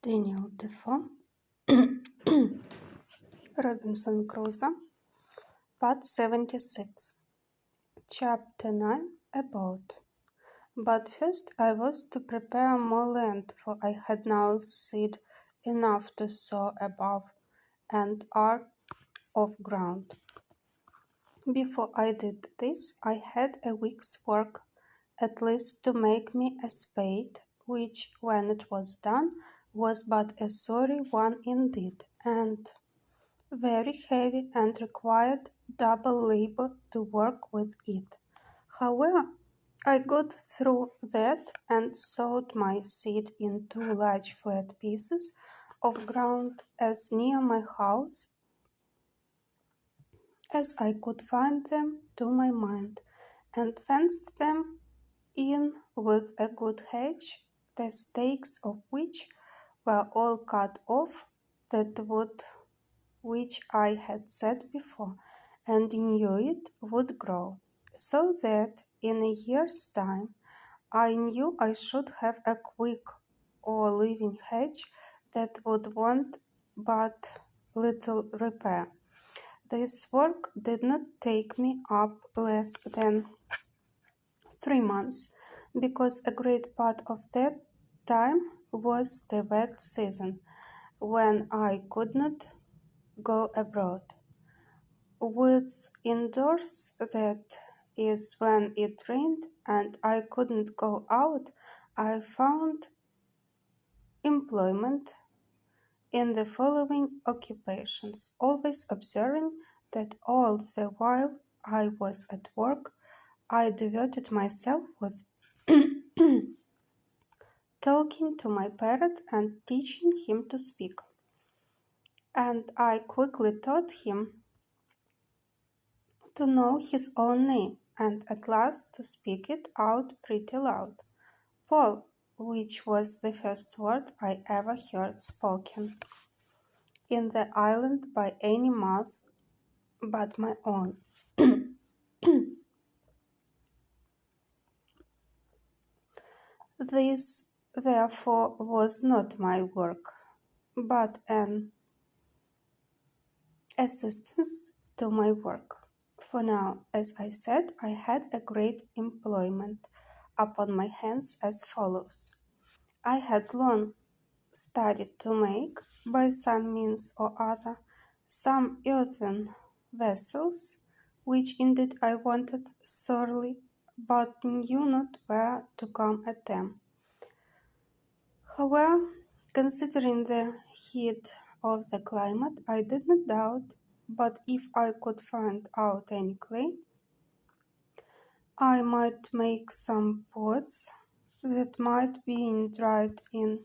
Daniel Defoe, Robinson Crusoe, Part 76, Chapter 9, About. But first I was to prepare more land, for I had now seed enough to sow above and arc of ground. Before I did this, I had a week's work at least to make me a spade, which, when it was done, was but a sorry one indeed, and very heavy, and required double labor to work with it. However, I got through that and sowed my seed in 2 large flat pieces of ground as near my house as I could find them to my mind, and fenced them in with a good hedge, the stakes of which were all cut off, that wood which I had said before, and knew it would grow, so that in a year's time I knew I should have a quick or living hedge that would want but little repair. This work did not take me up less than 3 months, because a great part of that time was the wet season, when I could not go abroad. With indoors, that is when it rained and I couldn't go out, I found employment in the following occupations, always observing that all the while I was at work, I diverted myself with talking to my parrot and teaching him to speak. And I quickly taught him to know his own name, and at last to speak it out pretty loud. Paul, which was the first word I ever heard spoken in the island by any mouth but my own. This, therefore, was not my work, but an assistance to my work. For now, as I said, I had a great employment upon my hands as follows. I had long studied to make, by some means or other, some earthen vessels, which indeed I wanted sorely, but knew not where to come at them. However, considering the heat of the climate, I did not doubt but if I could find out any clay, I might make some pots that might be dried in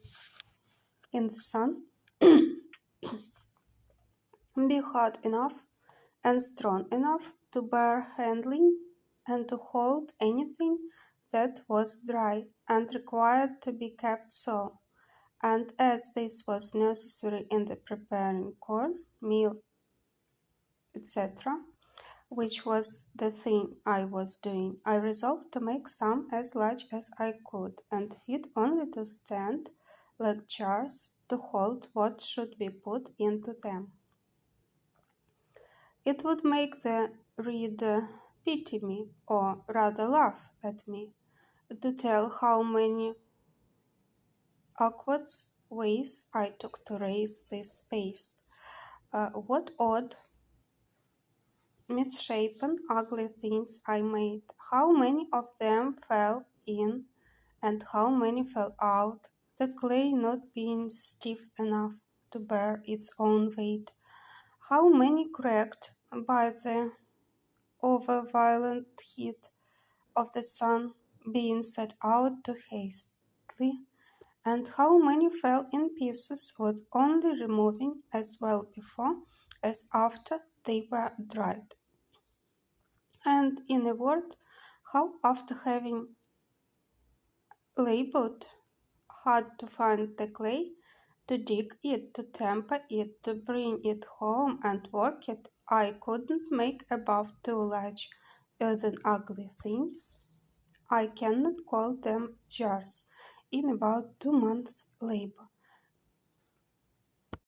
the sun, be hard enough and strong enough to bear handling and to hold anything that was dry and required to be kept so. And as this was necessary in the preparing corn, meal, etc., which was the thing I was doing, I resolved to make some as large as I could, and fit only to stand, like jars, to hold what should be put into them. It would make the reader pity me, or rather laugh at me, to tell how many awkward ways I took to raise this paste. What odd, misshapen, ugly things I made, how many of them fell in, and how many fell out, the clay not being stiff enough to bear its own weight, how many cracked by the over-violent heat of the sun being set out too hastily, and how many fell in pieces with only removing as well before as after they were dried. And in a word, how after having labored hard to find the clay, to dig it, to temper it, to bring it home and work it, I couldn't make above 2 large earthen ugly things. I cannot call them jars, in about 2 months' labor.